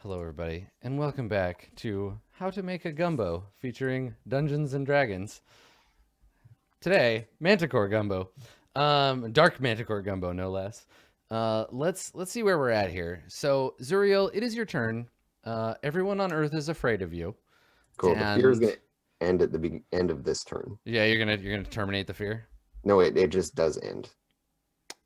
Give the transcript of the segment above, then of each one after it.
Hello, everybody, and welcome back to How to Make a Gumbo featuring Dungeons and Dragons. Today, Manticore Gumbo, Dark Manticore Gumbo, no less. Let's see where we're at here. So, Zuriel, it is your turn. Everyone on Earth is afraid of you. Cool. The fear is And- going to end at the end of this turn. Yeah, you're gonna terminate the fear. No, it just does end.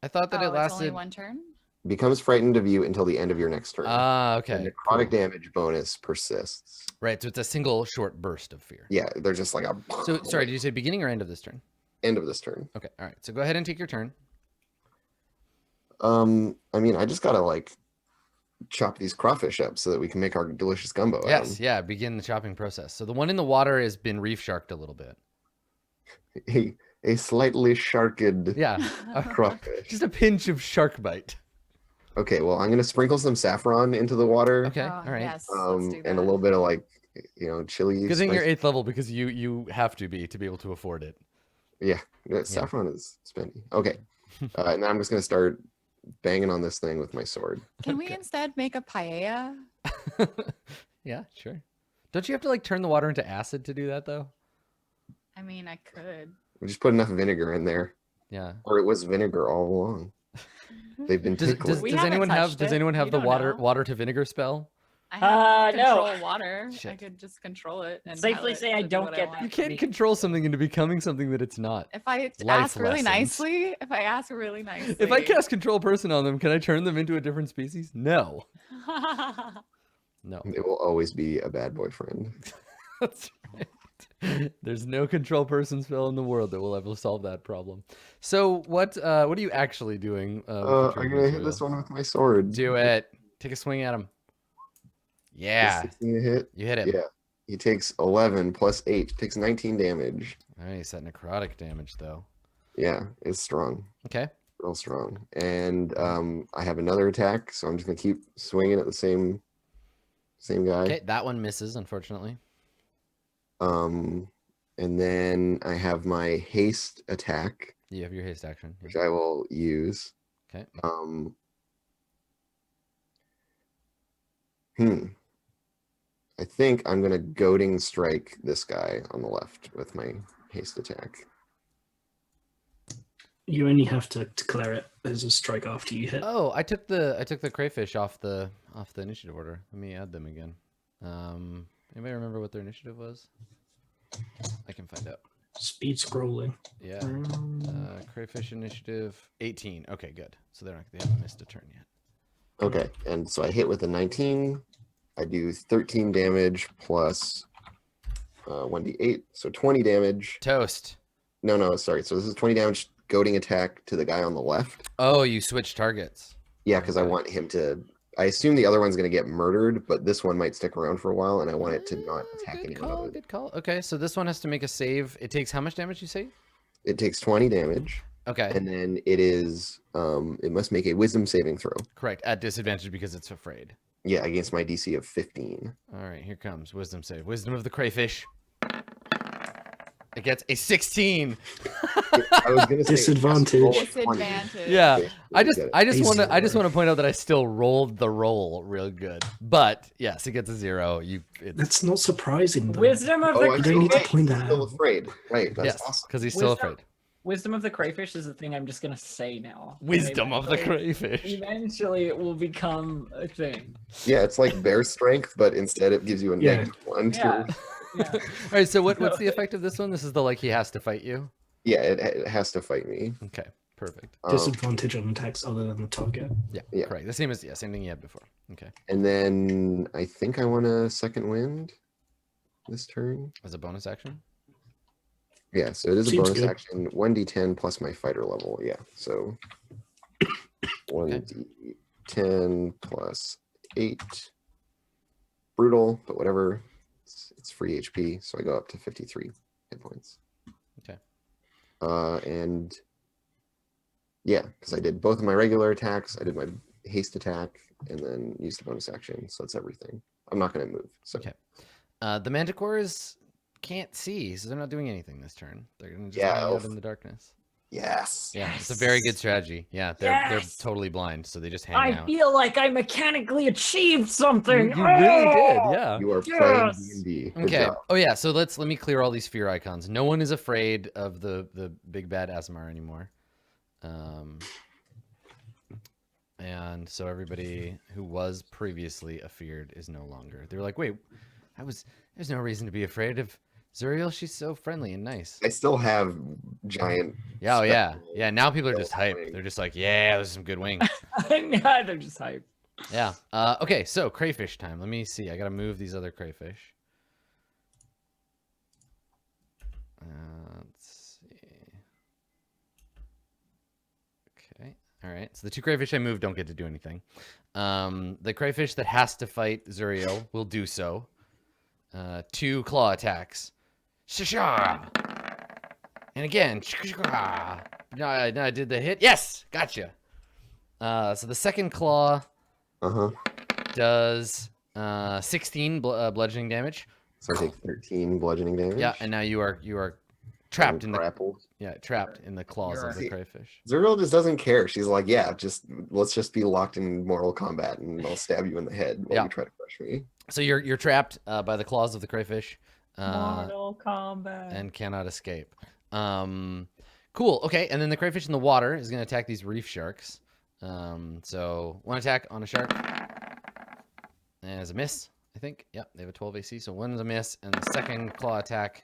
I thought that it It's lasted. only one turn? Becomes frightened of you until the end of your next turn. Ah, The okay. necrotic damage bonus persists. Right, so it's a single short burst of fear. Yeah, they're just like a. So, sorry, did you say beginning or end of this turn? End of this turn. Okay, all right. So go ahead and take your turn. I mean, I just gotta like chop these crawfish up so that we can make our delicious gumbo. Yes, yeah. Begin the chopping process. So the one in the water has been reef sharked a little bit. A slightly sharked Yeah, crawfish. just a pinch of shark bite. Okay, well, I'm gonna sprinkle some saffron into the water. Okay, all right. Yes, let's do that. And a little bit of like, chili. Good thing you're spice. 8th level because you have to be able to afford it. Yeah, saffron is spendy. Okay, and I'm just gonna start banging on this thing with my sword. Can we instead make a paella? Yeah, sure. Don't you have to like turn the water into acid to do that though? I mean, I could. We just put enough vinegar in there, Yeah. or it was vinegar all along. They've been Does, tickling. does, We does haven't anyone have touched does it. anyone have We the don't water know. water to vinegar spell? I have No. control water. I Shit. could just control it and Safely tell it say I to do don't what get want. that. You can't control something into becoming something that it's not. If I Life ask really lessons. nicely, If I cast control person on them, can I turn them into a different species? No. No. It will always be a bad boyfriend. That's right. There's no control person spell in the world that will ever solve that problem. So what are you actually doing? I'm gonna hit this one with my sword. Do it. Take a swing at him. Is Yeah. 16 a hit? You hit him. Yeah. He takes 11 plus 8. Takes 19 damage. Nice. That necrotic damage though. Yeah, it's strong. Okay. Real strong. And I have another attack, so I'm just gonna keep swinging at the same guy. Okay. That one misses, unfortunately. And then I have my haste attack, You have your haste action. which I will use. Okay. I think I'm gonna goading strike this guy on the left with my haste attack. You only have to declare it as a strike after you hit. Oh, I took the crayfish off the initiative order. Let me add them again. Anybody remember what their initiative was? I can find out. Speed scrolling. Yeah. Crayfish initiative 18. Okay, good. So they haven't missed a turn yet. Okay, and so I hit with a 19. I do 13 damage plus 1d8, so 20 damage. Toast. No, sorry. So this is 20 damage goading attack to the guy on the left. Oh, you switch targets. Yeah, because I Okay. want him to. I assume the other one's going to get murdered, but this one might stick around for a while, and I want it to not attack Good anyone. call. Other. Good call. Okay, so this one has to make a save. It takes how much damage you say? It takes 20 damage, Okay. and then it is. It must make a Wisdom saving throw. Correct. At disadvantage because it's afraid. Yeah, against my DC of 15. All right, here comes Wisdom save. Wisdom of the crayfish. It gets a 16. I was going to say Disadvantage. roll a 20. Disadvantage. Yeah. Okay, I get it. just want to Zero. point out that I still rolled the roll real good. But yes, it gets a 0. That's not surprising, though. Wisdom of Oh, the I You don't need to right, point he's that still out. afraid. Right, that's yes, awesome. because he's still Wisdom- afraid. Wisdom of the crayfish is the thing I'm just gonna say now. Wisdom of the Eventually- crayfish. Eventually, it will become a thing. Yeah, it's like bear strength, but instead it gives you a Yeah. -1 Yeah. to. Yeah. All right, so what's the effect of this one? This is the he has to fight you. Yeah, it has to fight me. Okay, perfect. Disadvantage on attacks other than the target. Yeah, Yeah. correct. The same thing you had before. Okay, And then I think I want a second wind this turn. as a bonus action. Yeah, so it is a Seems bonus good. action. 1d10 plus my fighter level. Yeah, so 1d10 plus 8. Brutal, but whatever. It's free HP, so I go up to 53 hit points. Okay. And yeah, because I did both of my regular attacks. I did my haste attack and then used a bonus action. So that's everything. I'm not going to move. So Okay. The manticores can't see, so they're not doing anything this turn. They're gonna just Yeah, hang out elf. in the darkness. Yes. Yeah, it's a very good strategy. Yeah, they're Yes! totally blind, so they just hang I out. feel like I mechanically achieved You, something. you really did, Oh! yeah. You are playing Yes! D&D. Good Okay. job. Oh yeah. So let me clear all these fear icons. No one is afraid of the big bad Asmar anymore. And so everybody who was previously afeared is no longer. They're like, wait, there's no reason to be afraid of Zuriel. She's so friendly and nice. I still have giant. Yeah, oh yeah, spectral yeah. Now people are just spells hyped. playing. They're just like, yeah, there's some good wings. Yeah, they're just hype. Yeah. Okay. So crayfish time. Let me see. I gotta move these other crayfish. Let's see. Okay. All right. So the two crayfish I moved don't get to do anything. The crayfish that has to fight Zuriel will do so. 2 claw attacks. Shasha! And again. No, I did the hit. Yes! Gotcha. So the second claw does 16 bludgeoning damage. So I take 13 bludgeoning damage. Yeah, and now you are trapped in the grappled. trapped in the claws of the crayfish. Zuriel just doesn't care. She's like, yeah, let's just be locked in mortal combat, and I'll stab you in the head while you try to crush me. So you're trapped by the claws of the crayfish, Mortal Kombat. and cannot escape. Cool. Okay, and then the crayfish in the water is going to attack these reef sharks. So one attack on a shark, and it's a miss. I think. Yep, they have a 12 AC, so one's a miss, and the second claw attack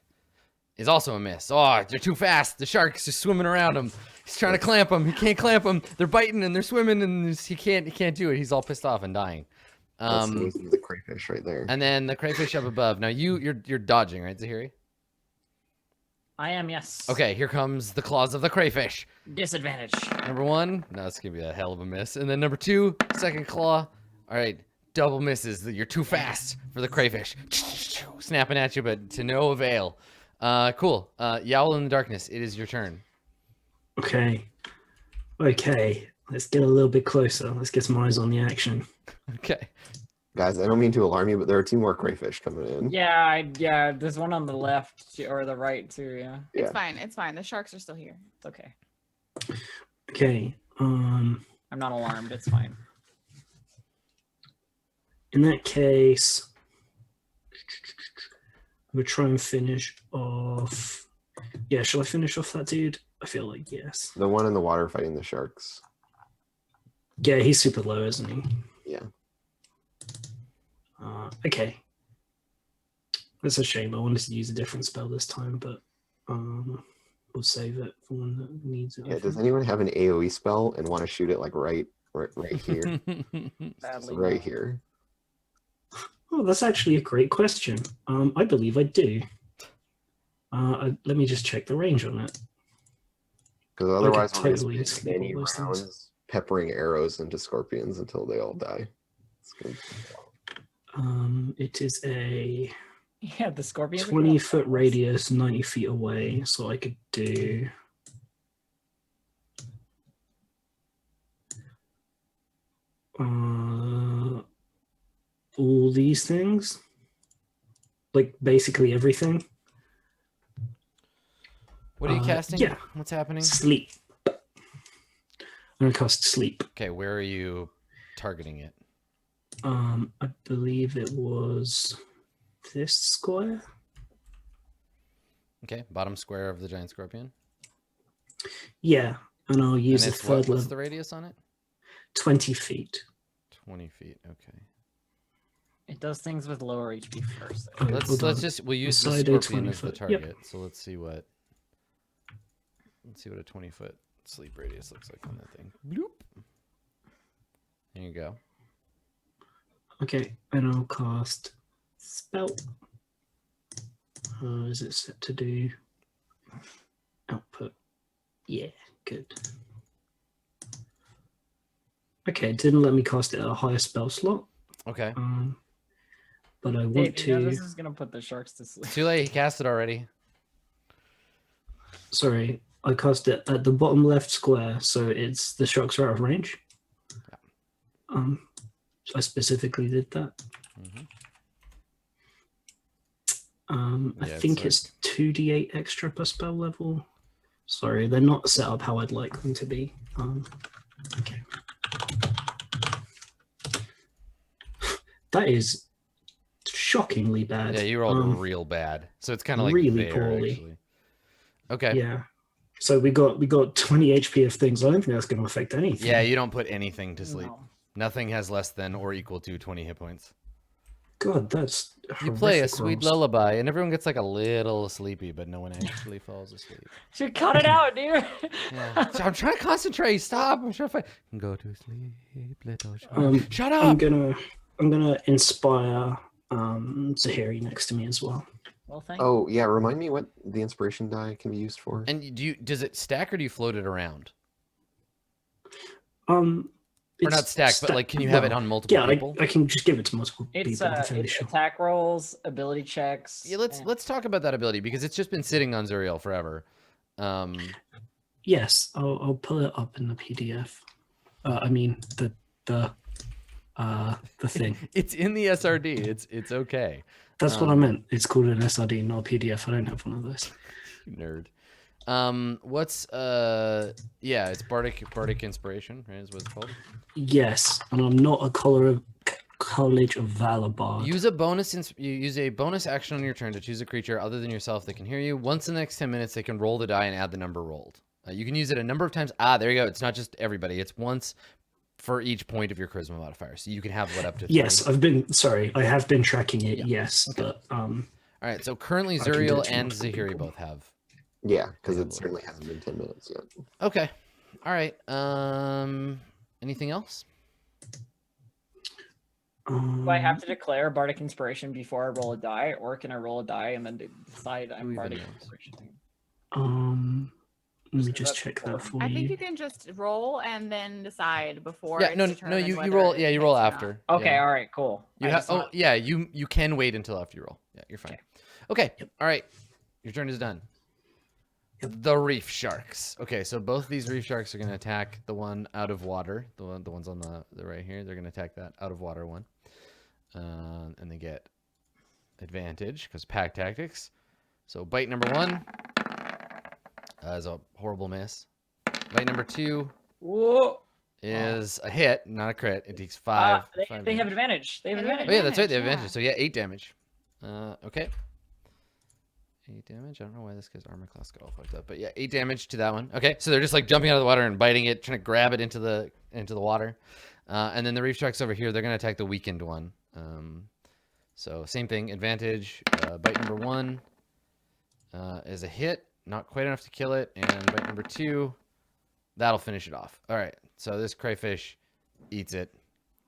is also a miss. Oh, they're too fast. The shark's just swimming around him. He's trying to clamp him. He can't clamp him. They're biting and they're swimming, and he can't do it. He's all pissed off and dying. That's the crayfish right there. And then the crayfish up above. Now you're dodging, right, Zahiri? I am, yes. Okay, here comes the claws of the crayfish. Disadvantage. Number 1, no, it's gonna be a hell of a miss. And then number 2, second claw. All right, double misses. You're too fast for the crayfish. Snapping at you, but to no avail. Cool. Yowl in the darkness. It is your turn. Okay. Let's get a little bit closer. Let's get some eyes on the action. Okay. Guys, I don't mean to alarm you, but there are 2 more crayfish coming in. Yeah, there's one on the left or the right too, yeah. It's fine. It's fine. The sharks are still here. It's okay. Okay. I'm not alarmed, it's fine. In that case, I'm gonna try and finish off. Yeah, shall I finish off that dude? I feel like yes. The one in the water fighting the sharks. Yeah, he's super low, isn't he? Yeah. Okay. That's a shame. I wanted to use a different spell this time, but we'll save it for one that needs it. Yeah. Does anyone have an AoE spell and want to shoot it like right here? Badly. Right here. Oh, that's actually a great question. I believe I do. Let me just check the range on it. Because otherwise, we're totally going to skip spend many all those things. rounds peppering arrows into scorpions until they all die. It's good. It is a Yeah, the scorpion. 20-foot radius, 90 feet away, so I could do. All these things, like basically everything. What are you casting? yeah. What's happening? Sleep. I'm gonna cast sleep. Okay, where are you targeting it? I believe it was this square. Okay, bottom square of the giant scorpion. Yeah, and I'll use And the it's third what's level. the radius on it? 20 feet. 20 feet. Okay. It does things with lower HP first. Okay, hold on. We'll use the Side A scorpion as the 20 foot, yep. target. So let's see what a 20-foot sleep radius looks like on that thing. Bloop. There you go. Okay, and I'll cast spell. Is it set to do output? Yeah, good. Okay, it didn't let me cast it at a higher spell slot. Okay. But I want Dave, you know to. this is gonna put the sharks to sleep. Too late. He cast it already. Sorry, I cast it at the bottom left square, so it's the sharks are out of range. So I specifically did that. Mm-hmm. I Yeah, think it's it's 2d8 extra per spell level. Sorry, they're not set up how I'd like them to be. Okay. That is shockingly bad. Yeah, you rolled real bad. So it's kind of like really there, poorly. actually. Okay. Yeah. So we got 20 HP of things. I don't think that's going to affect anything. Yeah, you don't put anything to sleep. No. Nothing has less than or equal to 20 hit points. God, that's You play a horrific sweet rolls. lullaby, and everyone gets like a little sleepy, but no one actually falls asleep. Should cut it out, dude. Yeah. So I'm trying to concentrate. Stop. I'm trying to find. Go to sleep, little child. Shut up. I'm gonna inspire Zahiri next to me as well. Well, thank you. Oh yeah, remind me what the inspiration die can be used for. And does it stack or do you float it around? Or It's not stacked, but like, can you have it on multiple Yeah, people? I can just give it to multiple It's people. I'm fairly it's sure. attack rolls, ability checks. Yeah, let's talk about that ability because it's just been sitting on Zuriel forever. Yes, I'll pull it up in the PDF. I mean the thing. It's in the SRD. It's okay. That's what I meant. It's called an SRD, not a PDF. I don't have one of those. You nerd. What's yeah, it's bardic inspiration, right? Is what it's called. Yes, and I'm not a College of Valor bard. Use a bonus you use a bonus action on your turn to choose a creature other than yourself that can hear you. Once in the next 10 minutes, they can roll the die and add the number rolled. You can use it a number of times. There you go. It's not just everybody. It's once for each point of your charisma modifier. So you can have what up to 3. Yes, I have been tracking it. Yeah. Yes, Okay. but All right. So currently, I can do Zuriel it to and multiple Zahiri people. both have. Yeah, because it certainly hasn't been 10 minutes yet. Okay. All right. Anything else? Do I have to declare bardic inspiration before I roll a die, or can I roll a die and then decide Who I'm even bardic knows? inspiration? Let me So just that's check cool. that for I you. think you can just roll and then decide before. Yeah. it's No. determined You whether roll. it Yeah. You hits roll or not. after. Okay, Yeah. all right, cool. You I have. just Oh, thought- yeah. You can wait until after you roll. Yeah. You're fine. Okay. All right. Your turn is done. Yep. The reef sharks. Okay, so both of these reef sharks are going to attack the one out of water. The ones on the right here. They're going to attack that out of water one. And they get advantage because pack tactics. So bite number 1 is a horrible miss. Bite number 2 Whoa. is a hit, not a crit. It takes 5. They 5 have damage. advantage. They have They have advantage. Oh yeah, that's right. They have advantage, advantage. So yeah, 8 damage. Okay. 8 damage. I don't know why this guy's armor class got all fucked up, but yeah, 8 damage to that one. Okay, so they're just like jumping out of the water and biting it, trying to grab it into the water. And then the reef sharks over here, they're gonna attack the weakened one. So same thing, advantage. Bite number 1 is a hit, not quite enough to kill it, and bite number 2, that'll finish it off. All right, so this crayfish eats it,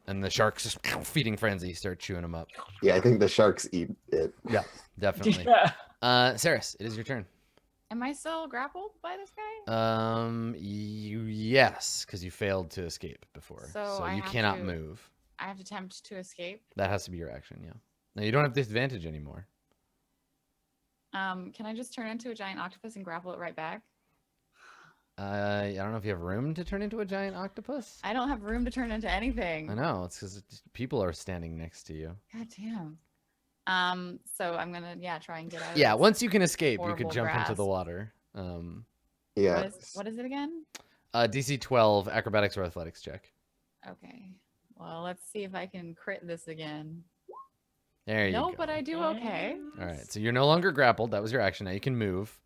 and the sharks just feeding frenzy start chewing them up. Yeah, I think the sharks eat it. Yeah, definitely. Saris, it is your turn. Am I still grappled by this guy? Yes, because you failed to escape before, So so I you have cannot to- move. I have to attempt to escape. That has to be your action. Yeah. No, you don't have disadvantage anymore. Can I just turn into a giant octopus and grapple it right back? I don't know if you have room to turn into a giant octopus. I don't have room to turn into anything. I know it's because people are standing next to you. God damn. So I'm gonna try and get out. Of Yeah, this. once you can escape, you could horrible jump into the grasp. water. Yeah. What is it again? DC 12 acrobatics or athletics check. Okay. Well, let's see if I can crit this again. There you No, go. but I do okay. All right, so you're no longer grappled. That was your action. Now you can move.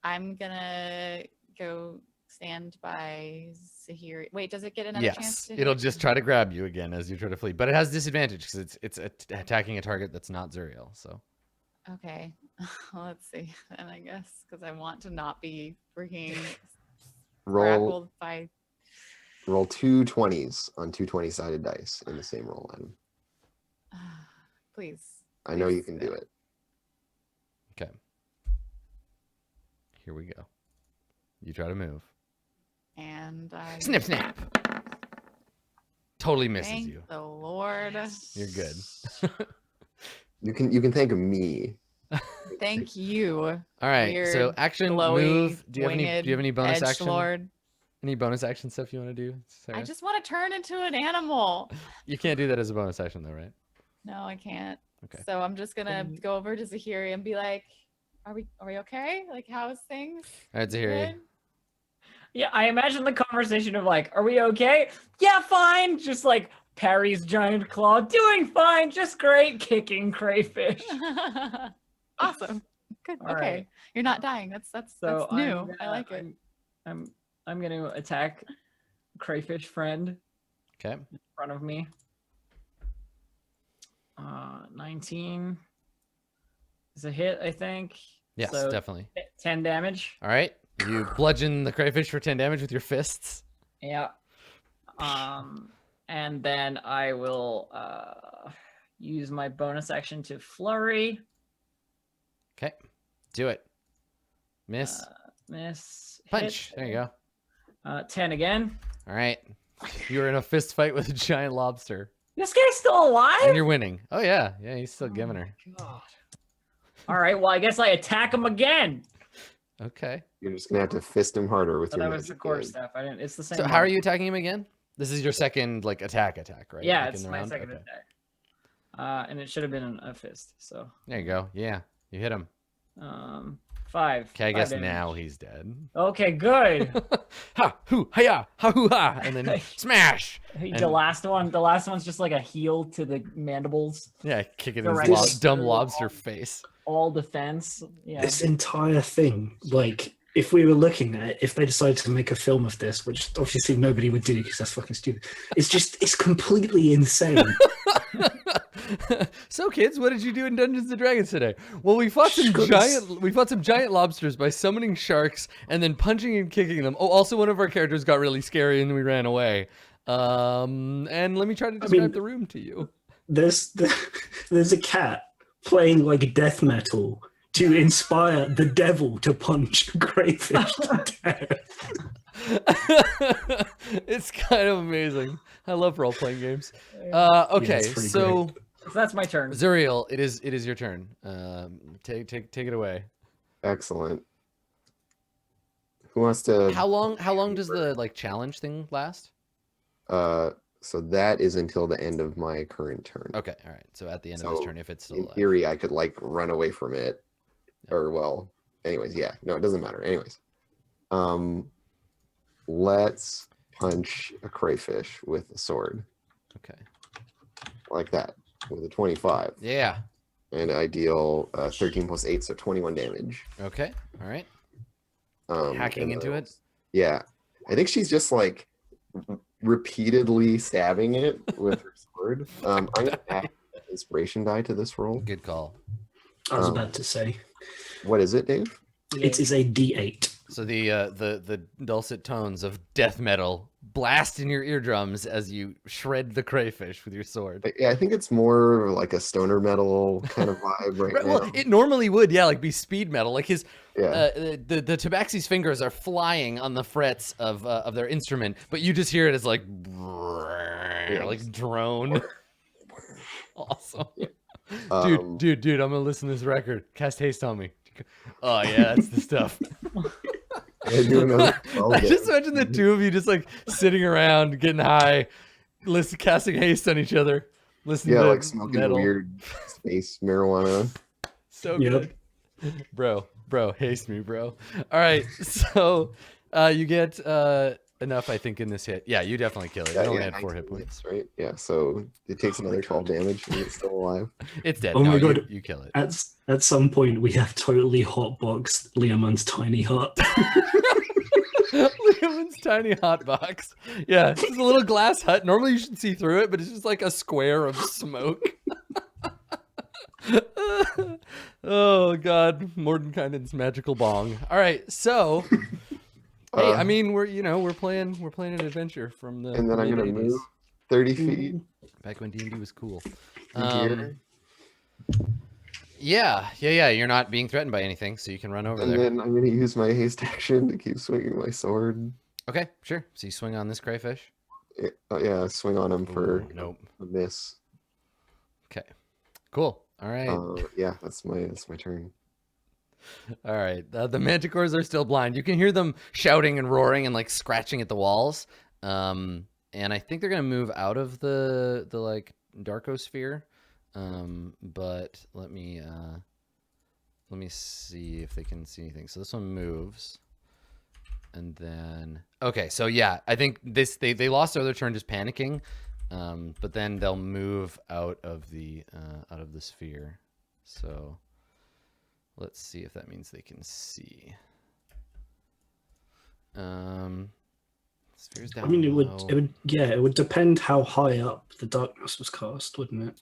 I'm gonna go stand by Zahiri. Wait, does it get another chance? Yes, To it'll hit? just try to grab you again as you try to flee, but it has disadvantage because it's attacking a target that's not Zuriel. So Okay. Well, let's see. And I guess because I want to not be freaking Roll grappled by. roll 2 20s on 2 20-sided dice in the same roll item. Please. I know you please. can do it. okay, here we go. You try to move. And I. Snip, snap. Totally misses Thank you. the Lord. You're good. You can thank me. Thank you. All right. So Weird, action, glowy, move. Do you have winged any bonus edge action? Lord. Any bonus action stuff you want to do, Sarah? I just want to turn into an animal. You can't do that as a bonus action though, right? No, I can't. Okay. So I'm just gonna go over to Zahiri and be like, Are we okay? Like, how's things? All right, to hear you. Good? Yeah, I imagine the conversation of like, "Are we okay? Yeah, fine." Just like Parry's giant claw, doing fine, just great, kicking crayfish. Awesome. Good. All Okay. right. You're not dying. That's So new. I like it. I'm gonna attack crayfish friend Okay. in front of me. 19 is a hit, I think. Yes, So definitely. 10 damage. All right. You bludgeon the crayfish for 10 damage with your fists. Yeah. And then I will use my bonus action to flurry. Okay. Do it. Miss. Miss. Punch. Hit. There you go. 10 again. All right. You're in a fist fight with a giant lobster. This guy's still alive? And you're winning. Oh, yeah. Yeah, he's still giving her. God. All right, well, I guess I attack him again. Okay. You're just gonna have to fist him harder with So your that was the magic core hand. stuff. I didn't. It's the same. So how are you attacking him again? This is your second like attack, right? Yeah, Like, it's in the my round? second Okay. attack. And it should have been a fist. So There you go. Yeah. You hit him. 5. Okay, I 5 guess damage. now he's dead. Okay, good. Ha hoo ha ha hoo ha, and then smash. The And- last one's just like a heel to the mandibles. Yeah, kick it in Direct his dumb through lobster all- face. All defense. Yeah. This entire thing, like, if we were looking at it, if they decided to make a film of this, which obviously nobody would do because that's fucking stupid, it's completely insane. So, kids, what did you do in Dungeons and Dragons today? Well, we fought some giant lobsters by summoning sharks and then punching and kicking them. Oh, also one of our characters got really scary and we ran away. And let me try to describe the room to you. There's a cat playing like death metal to inspire the devil to punch crayfish to death. It's kind of amazing. I love role-playing games. Okay, it's pretty so So that's my turn. Zuriel, it is your turn. Take it away. Excellent. Who wants to? How long does the like challenge thing last? So that is until the end of my current turn. Okay, all right. So at the end of his turn, if it's still In alive. theory, I could like run away from it, or well, anyways, yeah. No, it doesn't matter. Anyways, let's punch a crayfish with a sword Okay. like that with a 25, Yeah. and I deal 13 plus 8, so 21 damage. Okay. All right. and Hacking into it. Yeah, I think she's just like repeatedly stabbing it with her sword. I'm gonna add an inspiration die to this roll. Good call. I was about to say. What is it, Dave? It is a D8. So the dulcet tones of death metal blast in your eardrums as you shred the crayfish with your sword. Yeah, I think it's more like a stoner metal kind of vibe right now. Well, it normally would, yeah, like be speed metal. Like his, Yeah. the Tabaxi's fingers are flying on the frets of their instrument, but you just hear it as like, like drone. Awesome, dude, I'm gonna listen to this record. Cast haste on me. Oh yeah, that's the stuff. I do another 12 I just damage. imagine the two of you just like sitting around, getting high, casting haste on each other, listening Yeah, to like smoking metal. weird space marijuana. So Yep. good, bro, haste me, bro. All right, so you get enough, I think, in this hit. Yeah, you definitely kill it. Yeah, I only yeah, had 4 hit 19 points. hits, right? Yeah, so it takes Oh my another 12 God. damage and it's still alive. It's dead. Oh no, my you, God. you kill it. At some point, we have totally hotboxed Liamon's tiny hut. Liam's tiny hot box. Yeah, it's just a little glass hut. Normally you should see through it, but it's just like a square of smoke. Oh God, Mordenkainen's magical bong. All right, so hey, I mean we're playing an adventure from the And then I'm gonna mid-80s. move 30 feet. Back when D&D was cool. Gear. Yeah. You're not being threatened by anything, so you can run over And there. then I'm gonna use my haste action to keep swinging my sword. Okay, sure. So you swing on this crayfish. Yeah, swing on him for Ooh, nope. a miss. Okay. Cool. All right. Yeah, that's my turn. All right. The manticores are still blind. You can hear them shouting and roaring and like scratching at the walls. And I think they're gonna move out of the like Darkosphere. But let me let me see if they can see anything. So this one moves. And then, okay, so yeah, I think this they lost their other turn just panicking, but then they'll move out of the sphere. So let's see if that means they can see. Sphere's down I mean, it low. it would depend how high up the darkness was cast, wouldn't it?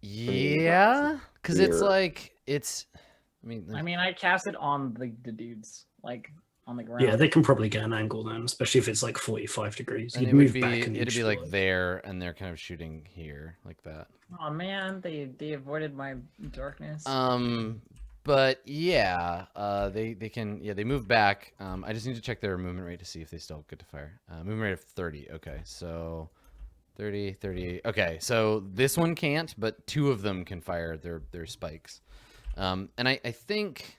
Yeah, because it's like I mean, I cast it on the dudes, like on the ground. Yeah, they can probably get an angle then, especially if it's like 45 degrees. and You'd it would move be back and it'd be you'd like fly. there, and they're kind of shooting here like that. Oh man, they avoided my darkness. But yeah, they can, they move back. I just need to check their movement rate to see if they still get to fire. Movement rate of 30. Okay, so 30, 38. Okay, so this one can't, but 2 of them can fire their spikes. And I think,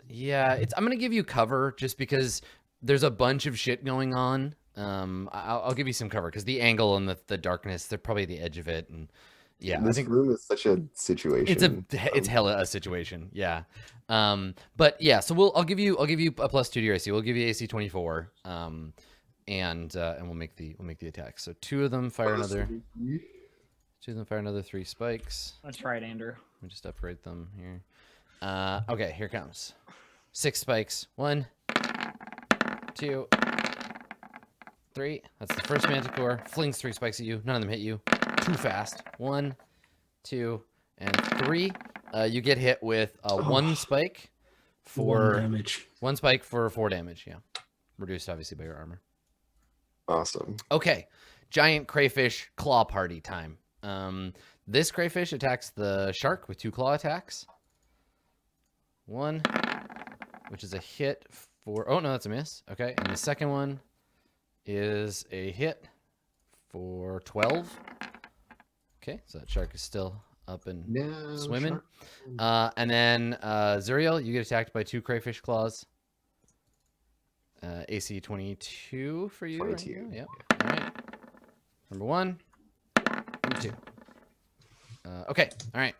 yeah, I'm gonna give you cover just because there's a bunch of shit going on. I'll give you some cover because the angle and the darkness, they're probably at the edge of it, and yeah, This room is such a situation. it's hella a situation. Yeah. But yeah, so I'll give you a +2 to your AC. We'll give you AC 24. And we'll make the attack. So 2 of them fire another 3 spikes. That's right, Andrew. Let me just upgrade them here. Okay, here comes. 6 spikes. 1, 2, 3. That's the first Manticore. Flings 3 spikes at you. None of them hit you. Too fast. 1, 2, and 3. You get hit with 1 spike for 1 damage. 1 spike for 4 damage. Yeah, reduced obviously by your armor. Awesome. Okay, giant crayfish claw party time. This crayfish attacks the shark with 2 claw attacks. 1, which is a hit for. Oh no, that's a miss. Okay, and the second one is a hit for 12. Okay, so that shark is still up and swimming. And then Zuriel, you get attacked by 2 crayfish claws. AC 22 for you. 22. Right? Yep. All right. Number 1. Number 2. Okay. All right.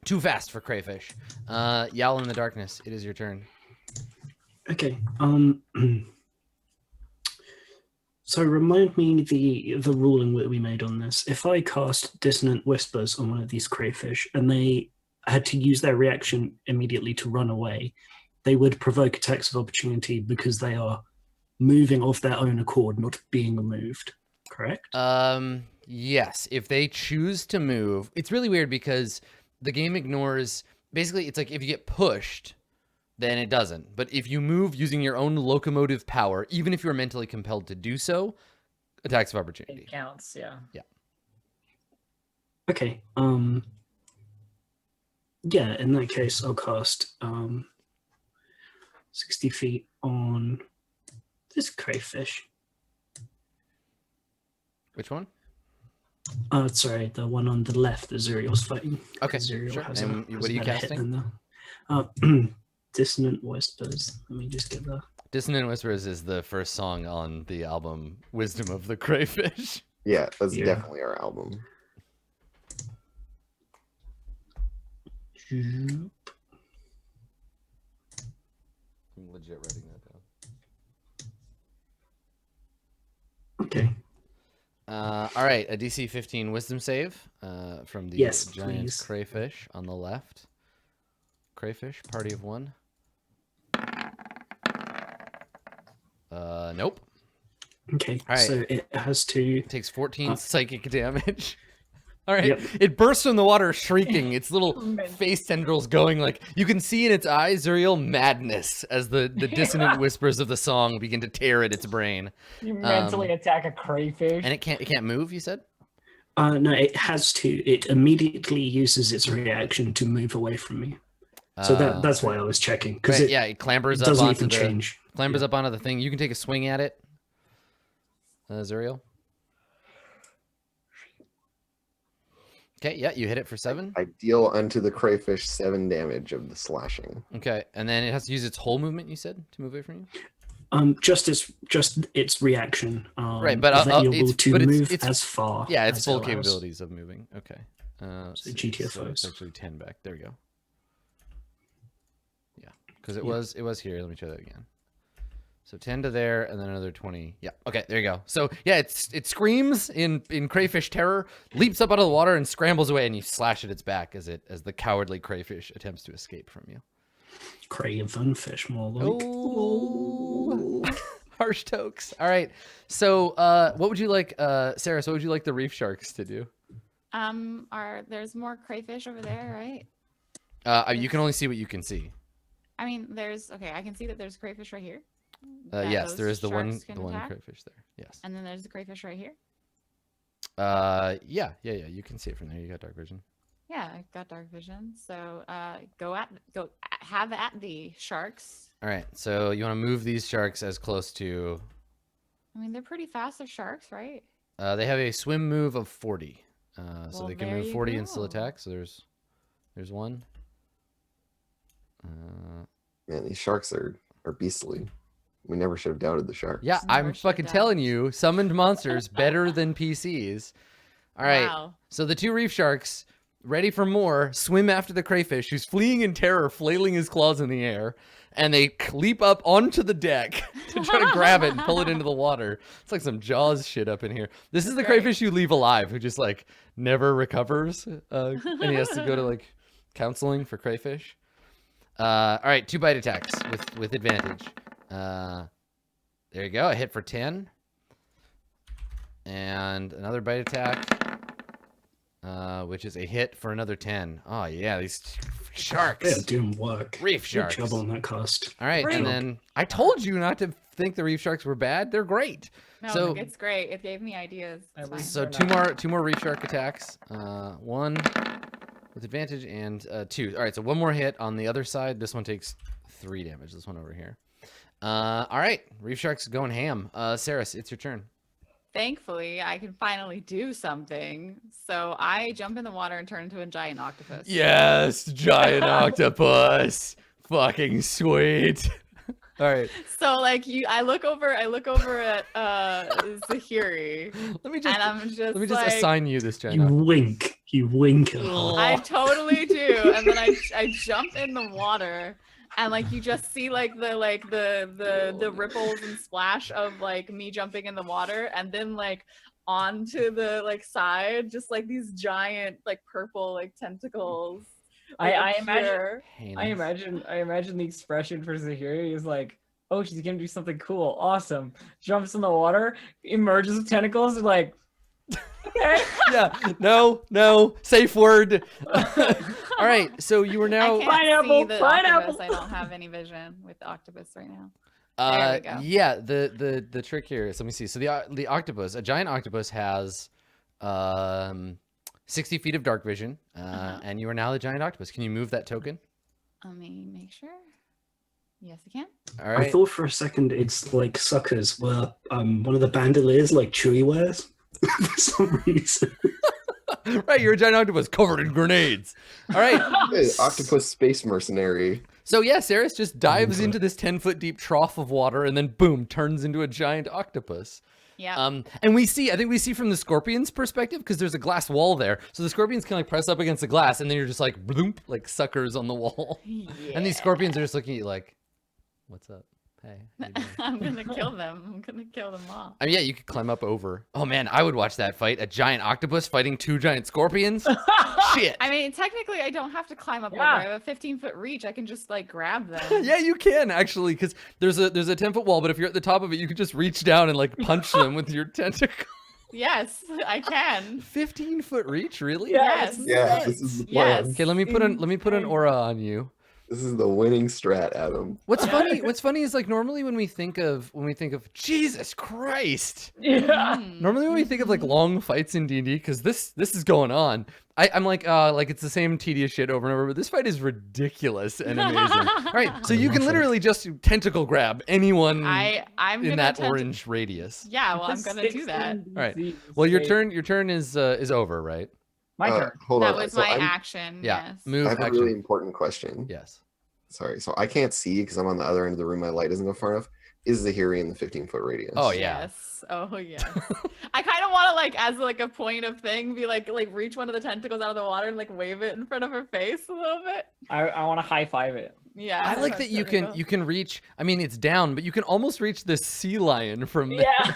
Too fast for crayfish. Yowl in the darkness. It is your turn. Okay. So remind me the ruling that we made on this. If I cast Dissonant Whispers on one of these crayfish and they had to use their reaction immediately to run away, they would provoke attacks of opportunity because they are moving of their own accord, not being moved. Correct? Yes. If they choose to move, it's really weird because the game ignores. Basically, it's like if you get pushed, then it doesn't. But if you move using your own locomotive power, even if you're mentally compelled to do so, attacks of opportunity. It counts, yeah. Yeah. Okay. Yeah, in that case, I'll cast 60 feet on this crayfish. Which one? Sorry, the one on the left that Zuriel's fighting. Okay, Zuriel sure. has And has what are you better hit casting? than the- Dissonant Whispers. Let me just get the. Dissonant Whispers is the first song on the album Wisdom of the Crayfish. Yeah, that's Yeah. definitely our album. I'm legit writing that down. Okay. All right, a DC 15 Wisdom save from the Yes, giant please. crayfish on the left. Crayfish, party of 1. Nope. Okay. All right. So it has to. It takes 14 psychic damage. All right. Yep. It bursts from the water shrieking. Its little face tendrils going like you can see in its eyes real madness as the dissonant whispers of the song begin to tear at its brain. You mentally attack a crayfish. And it can't move, you said? No, it has to. It immediately uses its reaction to move away from me. So that's why I was checking because right, it clambers it up doesn't onto even the change. clambers up onto the thing. You can take a swing at it. Zuriel. Okay, yeah, you hit it for 7. I deal unto the crayfish 7 damage of the slashing. Okay, and then it has to use its whole movement, you said, to move away from you? Just its reaction. Right, but is I'll- able it's- to but it's- move it's- as far. Yeah, it's as full it allows. capabilities of moving. Okay. So GTFOs. So it's actually 10 back. There we go. Yeah, because it Yeah. was here. Let me try that again. So 10 to there, and then another 20. Yeah. Okay. There you go. So yeah, it screams in crayfish terror, leaps up out of the water, and scrambles away. And you slash at its back as the cowardly crayfish attempts to escape from you. Craven fish, more like. Oh, harsh tokes. All right. So what would you like, Sarah? So what would you like the reef sharks to do? There's more crayfish over there, right? You can only see what you can see. I mean, I can see that there's crayfish right here. Yes, there is the one sharks can attack. crayfish there. Yes. And then there's the crayfish right here. Yeah. You can see it from there. You got dark vision. Yeah, I got dark vision. So have at the sharks. All right. So you want to move these sharks as close to. I mean, they're pretty fast. They're sharks, right? They have a swim move of 40. So Well, they can there move you 40 and still go. attack. So there's one. Man, these sharks are beastly. We never should have doubted the sharks. Yeah, I'm Never shut fucking down. telling you, summoned monsters better than PCs. All right. Wow. So the two reef sharks, ready for more, swim after the crayfish, who's fleeing in terror, flailing his claws in the air, and they leap up onto the deck to try to grab it and pull it into the water. It's like some Jaws shit up in here. This is the Great. crayfish you leave alive, who just like never recovers, and he has to go to like counseling for crayfish. All right, 2 bite attacks with advantage. There you go, a hit for 10. And another bite attack, which is a hit for another 10. Oh, yeah, these sharks. They're doing work. Reef Good sharks. job on that cast. All right, Great. and then I told you not to think the reef sharks were bad. They're great. No, So- it's great. It gave me ideas. It's At fine. least- So Fair two more reef shark attacks. 1 with advantage and 2. All right, so 1 more hit on the other side. This one takes 3 damage. This one over here. All right, reef sharks going ham. Saris, it's your turn. Thankfully, I can finally do something. So I jump in the water and turn into a giant octopus. Yes, giant octopus. Fucking sweet. All right, So like I look over at Zahiri, let me and just I'm just let me just like, assign you this giant You octopus. wink. You wink at her. I totally do. And then I jump in the water, and like you just see like the ripples and splash of like me jumping in the water, and then like onto the like side, just like these giant like purple like tentacles. I appear. I imagine the expression for Zahiri is like, oh, she's gonna do something cool, awesome. Jumps in the water, emerges with tentacles, and like, okay. Yeah, no, safe word. All right, so you are now. I can't Pineapple, see the pineapple. octopus. I don't have any vision with the octopus right now. There we go. Yeah, the trick here is, let me see. So the octopus, a giant octopus has 60 feet of dark vision, and you are now the giant octopus. Can you move that token? Let me make sure. Yes, I can. All I right. thought for a second it's like suckers were one of the bandoliers like Chewie wears for some reason. Right, you're a giant octopus covered in grenades. All right. Hey, octopus space mercenary. So yeah, Saris just dives into this 10-foot deep trough of water and then boom, turns into a giant octopus. Yeah. And I think we see from the scorpion's perspective, because there's a glass wall there. So the scorpions can like press up against the glass, and then you're just like bloop, like suckers on the wall. And these scorpions are just looking at you like, what's up? Hey. how you doing?" I'm gonna kill them. I'm gonna kill them all. I mean, yeah, you could climb up over. Oh man, I would watch that fight. A giant octopus fighting 2 giant scorpions. Shit. I mean, technically, I don't have to climb up Yeah. over. I have a 15-foot reach. I can just like grab them. Yeah, you can actually, because there's a 10-foot wall, but if you're at the top of it, you could just reach down and like punch them with your tentacle. Yes, I can. 15-foot reach, really? Yes. Yeah, this is the plan. Yes. Okay, let me put an aura on you. This is the winning strat, Adam. What's funny is like normally when we think of Jesus Christ, Yeah. Mm. normally when we think of like long fights in D&D, because this is going on, I'm like it's the same tedious shit over and over, but this fight is ridiculous and amazing. All right, so you can literally just tentacle grab anyone I'm in gonna that attempt- orange radius. Yeah, well, I'm gonna do that. All right. Well, your turn is over, right? My turn. Hold That on. was So my I'm- action. Yeah. Yes. Move I have a action. really important question. Yes. Sorry. So I can't see because I'm on the other end of the room. My light doesn't go far enough. is Zahiri in the 15-foot radius? Oh yeah. Yes. Oh yes. I kind of want to like, as like a point of thing, be like reach one of the tentacles out of the water and like wave it in front of her face a little bit. I want to high five it. Yeah. I like that you can reach. I mean, it's down, but you can almost reach the sea lion from there. Yeah.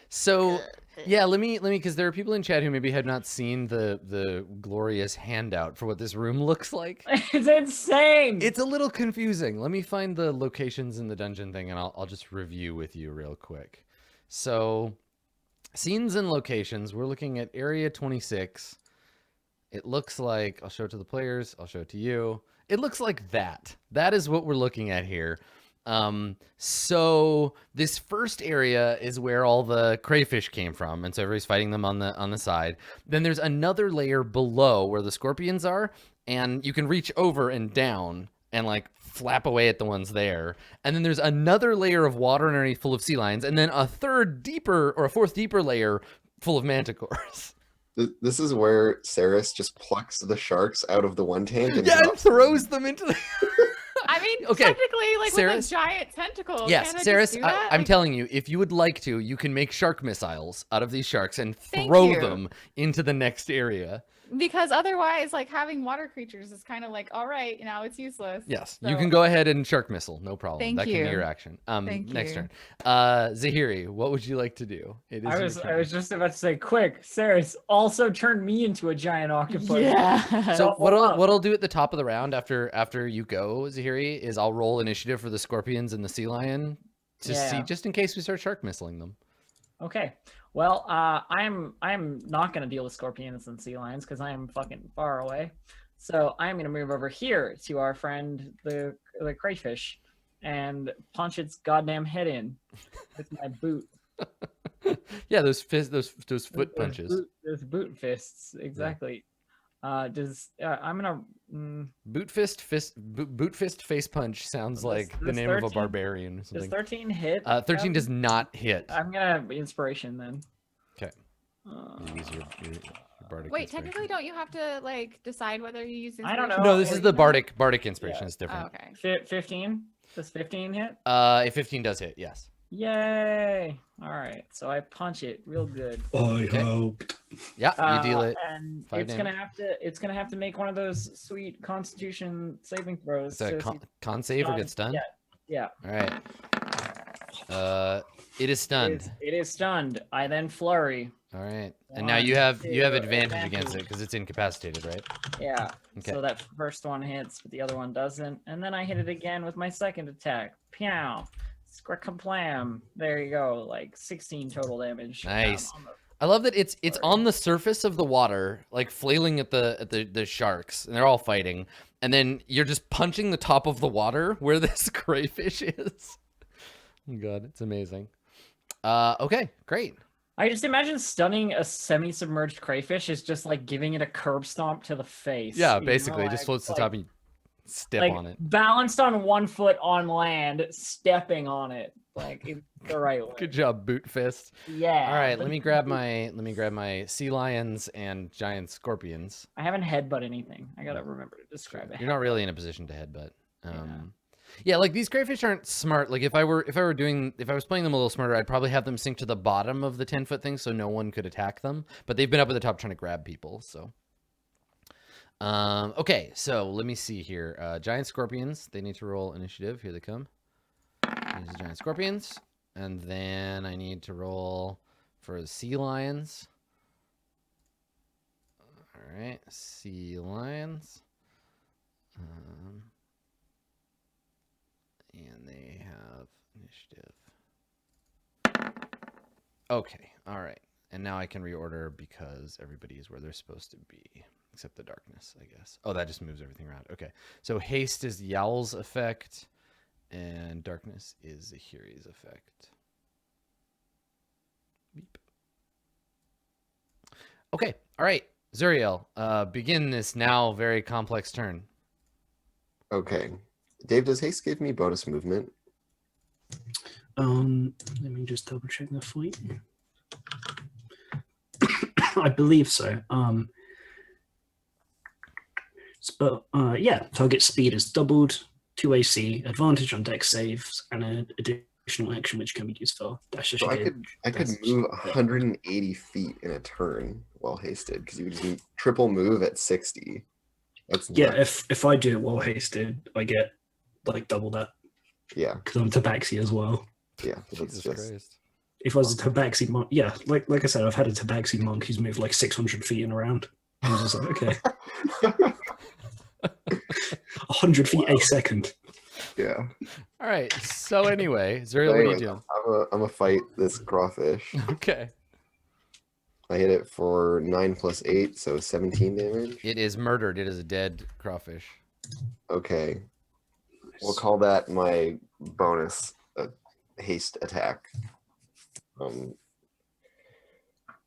So yeah, let me because there are people in chat who maybe have not seen the glorious handout for what this room looks like. It's insane. It's a little confusing. Let me find the locations in the dungeon thing, and I'll just review with you real quick. So, scenes and locations. We're looking at Area 26. It looks like, I'll show it to the players. I'll show it to you. It looks like that. That is what we're looking at here. So this first area is where all the crayfish came from, and so everybody's fighting them on the side. Then there's another layer below where the scorpions are, and you can reach over and down and like flap away at the ones there. And then there's another layer of water underneath full of sea lions, and then a fourth deeper layer full of manticores. This is where Saris just plucks the sharks out of the one tank and Yeah, and drops them. throws them into the I mean, Okay, technically, like Saris- with a giant tentacle. Yes, can't I Saris, just do that? I'm Like, telling you, if you would like to, you can make shark missiles out of these sharks and Thank throw you. them into the next area. because otherwise, like having water creatures is kind of like, all right, now it's useless. Yes, So- you can go ahead and shark missile, no problem. Thank that can be you. your action. Thank Next you. turn. Zahiri, what would you like to do? It is I your was turn. just about to say, quick, Saris also turned me into a giant octopus. Yeah. So what Hold I'll up. what I'll do at the top of the round after you go, Zahiri, is I'll roll initiative for the scorpions and the sea lion to see, Yeah. just in case we start shark missiling them. Okay. Well, I'm not gonna deal with scorpions and sea lions because I am fucking far away. So I'm gonna move over here to our friend the crayfish and punch its goddamn head in with my boot. Yeah, those foot punches. Those boot fists, exactly. I'm gonna. Boot fist face punch sounds Does- like the does name of a 13 barbarian or Does something. 13 hit? 13 does not hit. I'm gonna inspiration then. Okay. Uh, Use your bardic Wait, inspiration. technically, don't you have to like decide whether you use? I don't inspiration know. No, this or is the you don't? bardic inspiration. Yeah. It's different. Oh, okay. 15. Does 15 hit? A 15 does hit. Yes. Yay! All right, so I punch it real good. I Okay. hoped. Yeah, you deal it. and 5 it's gonna have to make one of those sweet Constitution saving throws. It's a to see- con save or get stunned. Yeah. All right. It is stunned. It is stunned. I then flurry. All right. And now One, you have two, advantage against it advantage. because it's incapacitated, right? Yeah. Okay. So that first one hits, but the other one doesn't. And then I hit it again with my second attack. Pow. Scrackaplam. There you go. Like 16 total damage. Nice. on the- I love that it's Sorry. on the surface of the water, like flailing at the sharks, and they're all fighting. And then you're just punching the top of the water where this crayfish is. Oh God, it's amazing. Okay, great. I just imagine stunning a semi-submerged crayfish is just like giving it a curb stomp to the face. Yeah, you know, basically, it just like- floats to the like- top and you step like on it. balanced on one foot on land, stepping on it like in the right way. Good job, boot fist. Yeah. All right, but let me grab my sea lions and giant scorpions. I haven't headbutt anything. I gotta remember to describe it. You're not really in a position to headbutt. Yeah, like these crayfish aren't smart. Like if I was playing them a little smarter, I'd probably have them sink to the bottom of the 10-foot thing so no one could attack them. But they've been up at the top trying to grab people. So, okay, so let me see here. Giant scorpions. They need to roll initiative. Here they come. These are giant scorpions, and then I need to roll for the sea lions. All right, sea lions. And they have initiative. Okay, all right. And now I can reorder because everybody is where they're supposed to be, except the darkness, I guess. Oh, that just moves everything around. Okay, so haste is Yowl's effect, and darkness is Zahiri's effect. Beep. Okay, all right. Zuriel, begin this now very complex turn. Okay. Dave, does haste give me bonus movement? Let me just double check that for you. I believe so. Yeah, target speed is doubled 2 AC, advantage on dex saves, and an additional action which can be used for dash. So I could move 180 feet in a turn while hasted because you would just triple move at 60. That's Yeah, nuts. if I do it while hasted, I get like double that Yeah, because I'm tabaxi as well. yeah. That's Jesus just Christ. If I was a tabaxi monk, yeah, like I said, I've had a tabaxi monk who's moved like 600 feet in a round. I was just like, okay, 100 feet a second. yeah. All right. So anyway, Zuriel, So what are you anyways, doing? I'm a fight this crawfish. Okay. I hit it for 9 + 8, so 17 damage. It is murdered. It is a dead crawfish. Okay, we'll call that my bonus haste attack.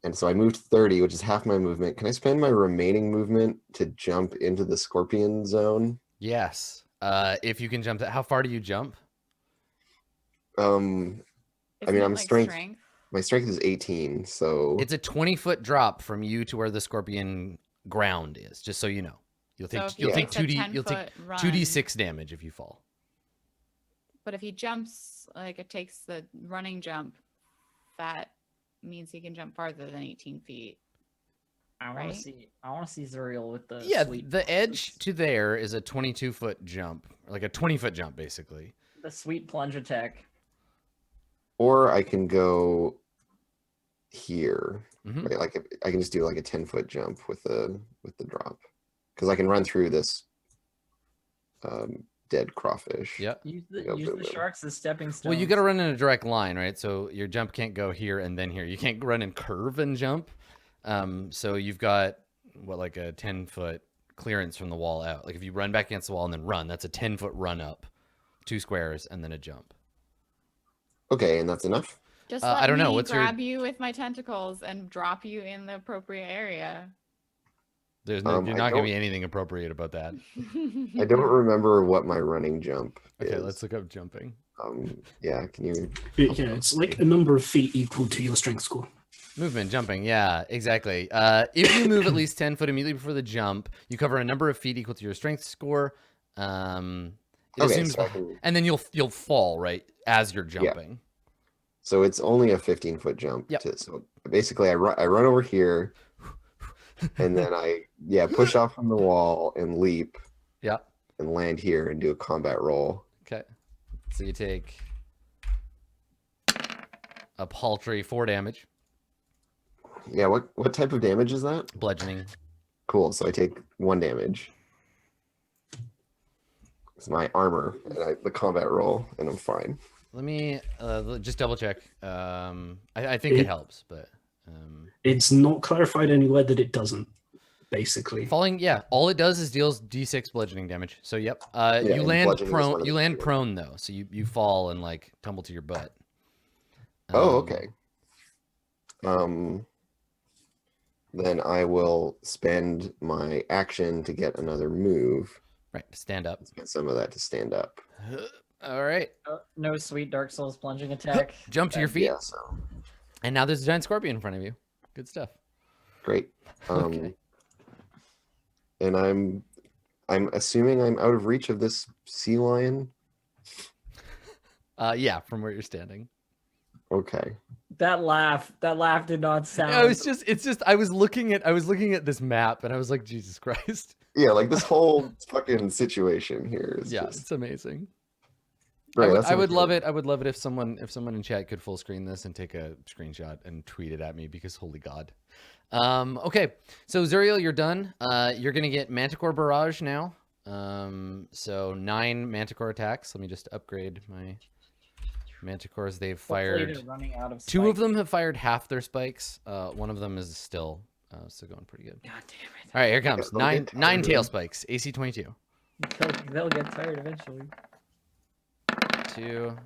And so I moved 30, which is half my movement. Can I spend my remaining movement to jump into the scorpion zone? Yes. If you can jump that, how far do you jump? Um, Isn't mean, it, I'm like, strength- My strength is 18, so It's a 20-foot drop from you to where the scorpion ground is. Just so you know, you'll take So if you'll he take takes a 2d you'll take 10-foot run, 2d6 damage if you fall. But if he jumps, like it takes the running jump, that means he can jump farther than 18 feet. I want Right? to see. I want to see Zuriel with the Yeah, sweet the edge plunges. to there is a 22-foot jump, like a 20-foot jump, basically. The sweet plunge attack. or I can go here. Mhm. Right? Like I can just do like a 10-foot jump with the drop, because I can run through this dead crawfish. Yep. Use Yeah, the boom, boom. sharks as stepping stones. Well, you got to run in a direct line, right? So your jump can't go here and then here. You can't run and curve and jump. So you've got like a 10-foot clearance from the wall out. Like if you run back against the wall and then run, that's a 10-foot run up, 2 squares, and then a jump. Okay, and that's enough. Just I let don't know, me what's your- grab you with my tentacles and drop you in the appropriate area. There's no, you're I not going to don't- be anything appropriate about that. I don't remember what my running jump Okay, is. let's look up jumping. Yeah, can you? Yeah, it's like a number of feet equal to your strength score. Movement, jumping, yeah, exactly. If you move at least 10 foot immediately before the jump, you cover a number of feet equal to your strength score. It Okay, assumes, so I can- and then you'll fall right as you're jumping. So it's only a 15-foot jump. Yep. So basically, I run over here, and then I push off from the wall and leap Yep. and land here and do a combat roll. Okay. So you take a paltry 4 damage, Yeah, what type of damage is that? bludgeoning. Cool. So I take 1 damage. It's my armor and the combat roll, and I'm fine. Let me just double check. I think it helps, but It's not clarified anywhere that it doesn't, basically. falling, yeah, all it does is deals d6 bludgeoning damage. So yep. You and land bludgeoning is one prone. of You the land two. prone though, so you fall and like tumble to your butt. Oh, Um, okay. Then I will spend my action to get another move. Right. Stand up. Get some of that to stand up. All right. No sweet Dark Souls plunging attack. Jump to your feet, Yeah, so and now there's a giant scorpion in front of you. Good stuff. great. Okay. And I'm assuming I'm out of reach of this sea lion. Yeah, from where you're standing. Okay. That laugh did not sound. No, it's just I was looking at this map and I was like, Jesus Christ. Yeah, like this whole fucking situation here is Yeah, just it's amazing. right, I that's would love okay. it. I would love it if someone in chat could full screen this and take a screenshot and tweet it at me because holy God. Okay, so Zuriel, you're done. You're gonna get Manticore Barrage now. So 9 Manticore attacks. Let me just upgrade my Manticores. They've Hopefully fired. they're running out of 2 of spikes. them have fired half their spikes. One of them is still going pretty good. God damn it. All right, here it comes. they'll get Nine tired. tail spikes. AC 22. They'll get tired eventually. 2,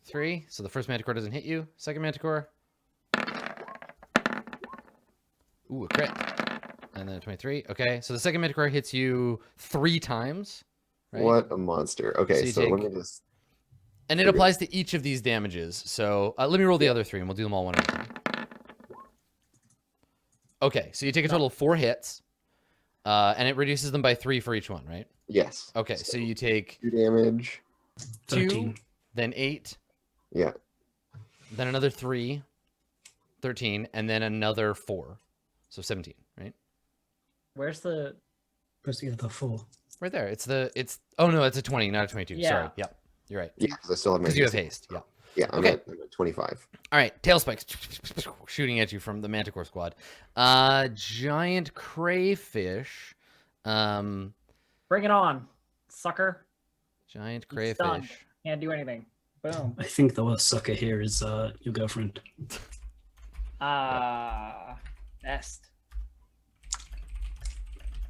3. So the first Manticore doesn't hit you. Second Manticore. Ooh, a crit. And then a 23. Okay, so the second Manticore hits you 3 times. Right? What a monster. Okay, So so, you let take- me just And it applies to each of these damages. So let me roll the other 3 and we'll do them all one at a time. Okay, so you take a total of 4 hits. And it reduces them by 3 for each one, right? yes. Okay, so you take 2 damage. 2, 13. then 8, Yeah. then another 3, 13, and then another 4. So 17, right? Where's the? Where's the other 4? Right there. Oh no, it's a 20, not a 22. Yeah. Sorry. Yep. You're right. Yeah, because I still have my Because you have haste. haste. Yeah. Yeah, I'm Okay. at 25. All right. Tail spikes shooting at you from the Manticore squad. Giant crayfish. Bring it on, sucker. Giant He's stunned. crayfish. Can't do anything. Boom. I think the worst sucker here is your girlfriend. Best.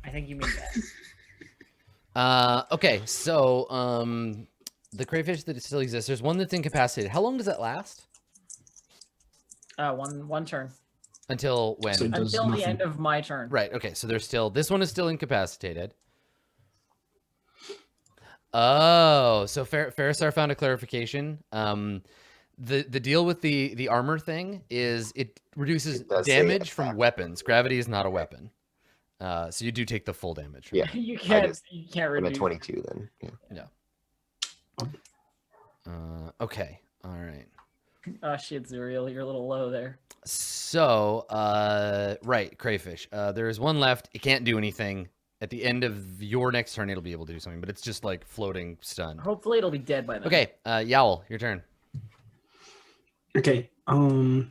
I think you mean best. Okay. So the crayfish that still exists. There's one that's incapacitated. How long does that last? One turn Until when? So- does until the nothing. end of my turn. Right. Okay. So there's still this one is still incapacitated. Oh, so Farisar found a clarification. The deal with the armor thing is it reduces It does say damage from attack. weapons. Gravity is not a weapon. So you do take the full damage. from Yeah. it. You can't. just- You can't I'm at reduce. 22 then. Yeah. Okay. All right. Oh shit, Zuriel, you're a little low there. So, right, crayfish. There is one left. It can't do anything. At the end of your next turn, it'll be able to do something, but it's just like floating stunned. Hopefully, it'll be dead by then. Okay, Yowl, your turn. Okay, gonna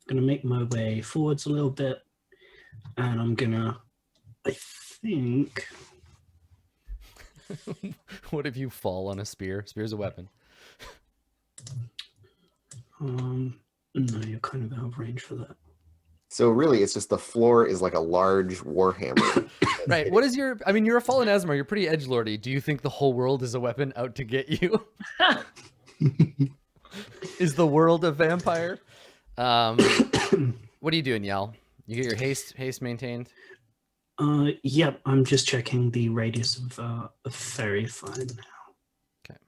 make my way forwards a little bit, and I'm gonna, I think, What if you fall on a spear? Spear's a weapon. no, you're kind of out of range for that. So really, it's just the floor is like a large warhammer. Right. What is your? I mean, you're a fallen Asmar. You're pretty edgelordy. Do you think the whole world is a weapon out to get you? Is the world a vampire? What are you doing, Yal? You get your haste maintained. Yep, I'm just checking the radius of fairy fire now. Okay.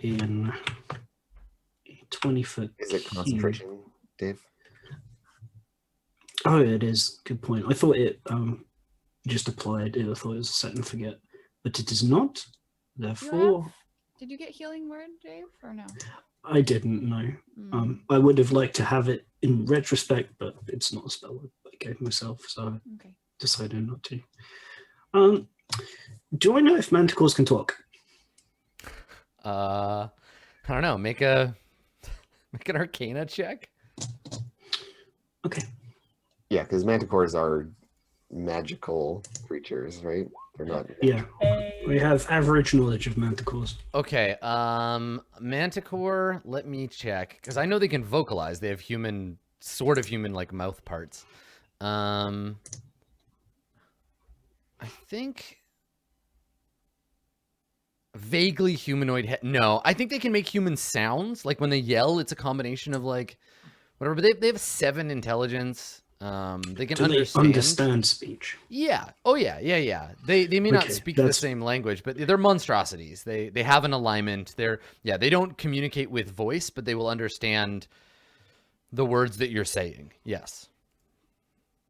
In a 20-foot. Is it concentration, Dave? Oh, it is. Good point. I thought it just applied. I thought it was a set and forget, but it is not. Therefore, Did you get healing word, Dave, or no? I didn't know. Mm, I would have liked to have it in retrospect, but it's not a spell I gave myself, so I okay. decided not to. Do I know if manticores can talk? I don't know. Make an Arcana check. Okay. Yeah, because manticores are magical creatures, right? They're not. Yeah. We have average knowledge of manticores. Okay. Manticore. Let me check because I know they can vocalize. They have sort of human like mouth parts. I think vaguely humanoid. No, I think they can make human sounds. Like when they yell, it's a combination of like whatever. But they have 7 intelligence. They can Do they understand speech? Yeah. Oh yeah. Yeah. They may not Okay, speak the that's- same language, but they're monstrosities. They have an alignment. They don't communicate with voice, but they will understand the words that you're saying. Yes.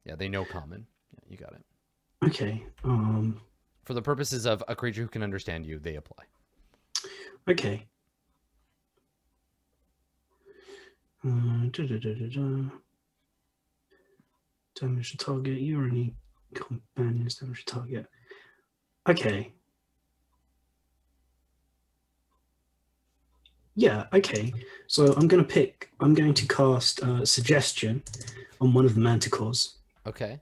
Yeah, they know common. Yeah, you got it. Okay. For the purposes of a creature who can understand you, they apply. Okay. Damage to target. You or any companions damage to target. Okay. Yeah, okay. So I'm going to cast Suggestion on one of the manticores. Okay.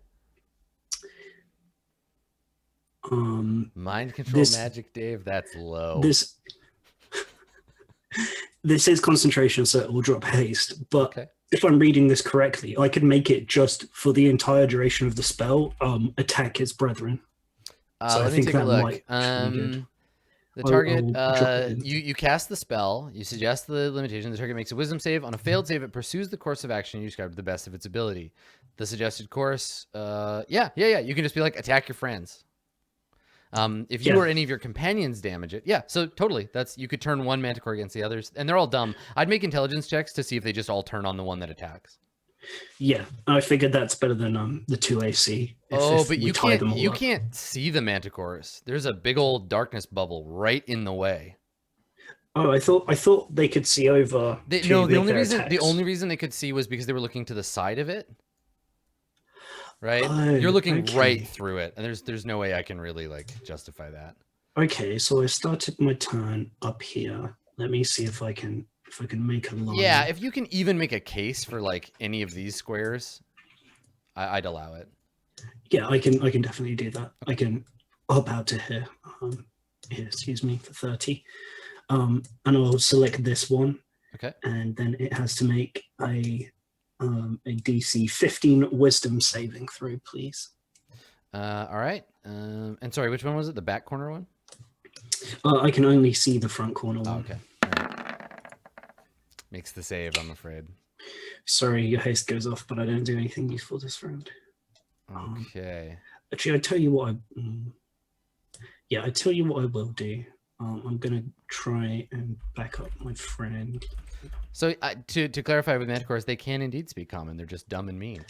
Um, Mind control This- magic, Dave. That's low. this this is concentration, so it will drop haste. But Okay. if I'm reading this correctly, I could make it just for the entire duration of the spell, attack its brethren. so I Let me think take a that look. might actually be good. The I'll target, drop it in. you cast the spell, you suggest the limitation, the target makes a wisdom save. On a failed save, it pursues the course of action you described to the best of its ability. The suggested course, yeah. You can just be like, attack your friends. If you Yeah. or any of your companions damage it, yeah, so totally. You could turn one manticore against the others, and they're all dumb. I'd make intelligence checks to see if they just all turn on the one that attacks. Yeah, I figured that's better than the 2 AC. Oh, but we you tie them all up. can't see the manticores. There's a big old darkness bubble right in the way. Oh, I thought they could see over. No, the make only their reason attacks. they could see was because they were looking to the side of it. Right? Oh, You're looking okay. right through it, and there's no way I can really like justify that. Okay, so I started my turn up here. Let me see if I can make a line. Yeah, if you can even make a case for like any of these squares, I'd allow it. Yeah, I can definitely do that. I can hop out to here. Here, excuse me, for 30. And I'll select this one. Okay. And then it has to make a DC 15 Wisdom saving throw, please. All right. And sorry, which one was it? The back corner one? I can only see the front corner one. Oh, okay. All right. Makes the save, I'm afraid. Sorry, your haste goes off, but I don't do anything useful this round. Okay. Actually, I tell you what. I tell you what I will do. I'm gonna try and back up my friend. So to clarify with manticores, they can indeed speak common. They're just dumb and mean.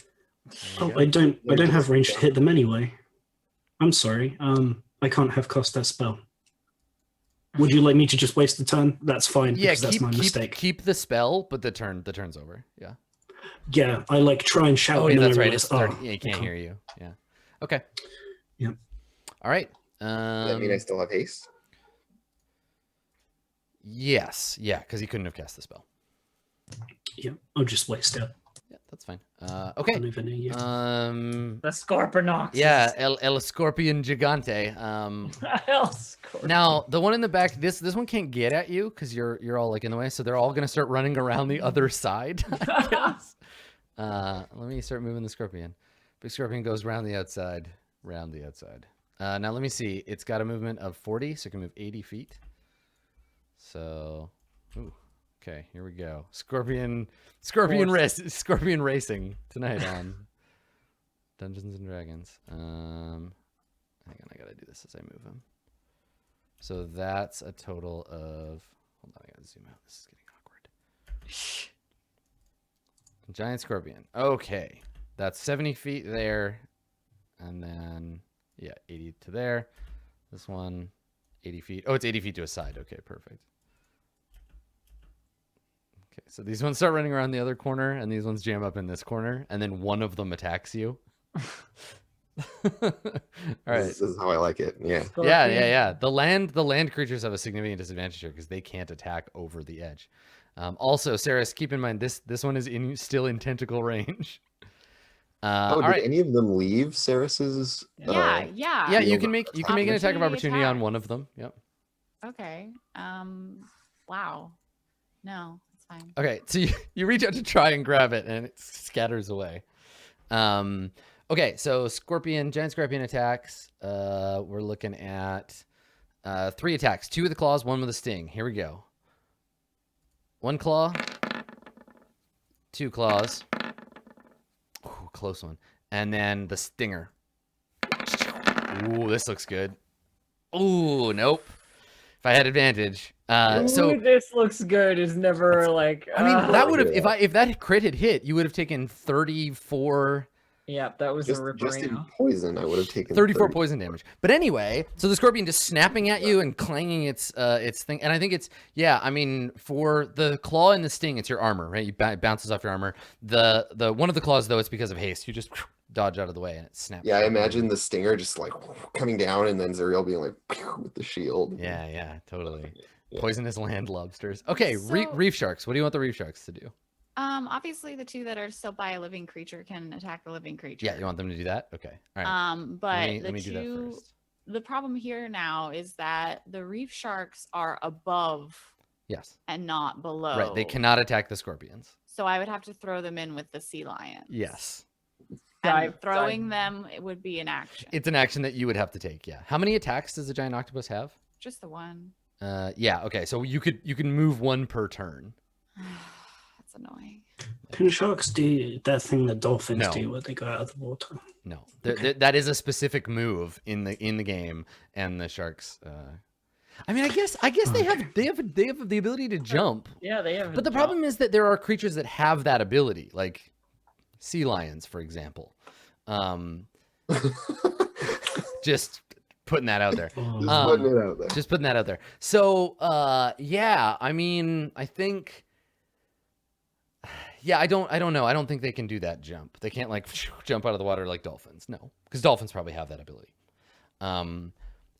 Oh, I don't have range to hit them anyway. I'm sorry. I can't have cast that spell. Would you like me to just waste the turn? That's fine. Yeah, because that's my mistake. keep the spell, but the turn's over. Yeah. Yeah, I like try and shout. Oh, and yeah, then that's I right. realize, It's 30. Yeah, I he can't hear you. Yeah. Okay. Yep. All right. Does that mean I still have haste? Yes. Yeah, because he couldn't have cast the spell. Yeah, I'll just waste it. Yeah, that's fine. Okay. Don't even know you. The Scorpionox. Yeah, El Scorpion Gigante. Now the one in the back, this one can't get at you because you're all like in the way, so they're all gonna start running around the other side. I guess. Let me start moving the scorpion. Big scorpion goes round the outside, now let me see. It's got a movement of 40, so it can move 80 feet. So, okay, here we go. Scorpion racing tonight on Dungeons and Dragons. Hang on, I gotta do this as I move him. So that's a total of. Hold on, I gotta zoom out. This is getting awkward. Giant scorpion. Okay, that's 70 feet there, and then 80 to there. This one, 80 feet. Oh, it's 80 feet to a side. Okay, perfect. Okay, so these ones start running around the other corner, and these ones jam up in this corner, and then one of them attacks you. All right. This is how I like it. Yeah. Yeah. The land creatures have a significant disadvantage here because they can't attack over the edge. Also, Saris, keep in mind this one is still in tentacle range. Did any of them leave Saris's? Yeah. Yeah, you can make an attack of opportunity on attack. one of them. Yep. Okay. Wow. No, it's fine. Okay, so you reach out to try and grab it, and it scatters away. Okay, so giant scorpion attacks. We're looking at 3 attacks: 2 with the claws, 1 with a sting. Here we go. 1 claw, 2 claws. Ooh, close one. And then the stinger. Ooh, this looks good. Ooh, nope. If I had advantage. So this looks good is never like. I mean, that would have if that crit had hit, you would have taken 34. Yeah, that was a just in ripperino. poison, I would have taken 34 30. poison damage. But anyway, so the scorpion just snapping at you and clanging its thing, and I think it's I mean, for the claw and the sting, it's your armor, right? It bounces off your armor. The one of the claws though, it's because of haste. You just dodge out of the way and it snaps. Yeah, I imagine the stinger just like coming down, and then Zuriel being like with the shield. Yeah, totally. Yeah. Poisonous land lobsters. Okay, So- reef sharks. What do you want the reef sharks to do? Obviously the 2 that are still by a living creature can attack the living creature. Yeah, you want them to do that? Okay. All right. But let me do that first. the problem here now is that the reef sharks are above Yes. and not below. Right. They cannot attack the scorpions. So I would have to throw them in with the sea lions. Yes. And throwing them, it would be an action. It's an action that you would have to take. Yeah. How many attacks does a giant octopus have? Just the one. Yeah. Okay. So you can move 1 per turn. That's annoying. Can sharks do that thing that dolphins No. do where they go out of the water? No, Okay. that is a specific move in the game, and the sharks. I mean, I guess they have the ability to jump, Yeah, they have. but the problem is that there are creatures that have that ability. Like, sea lions, for example. Just putting that out there. Just putting it out there. Just putting that out there. So, yeah, I mean, I think, yeah, I don't know. I don't think they can do that jump. They can't like jump out of the water like dolphins. No, because dolphins probably have that ability.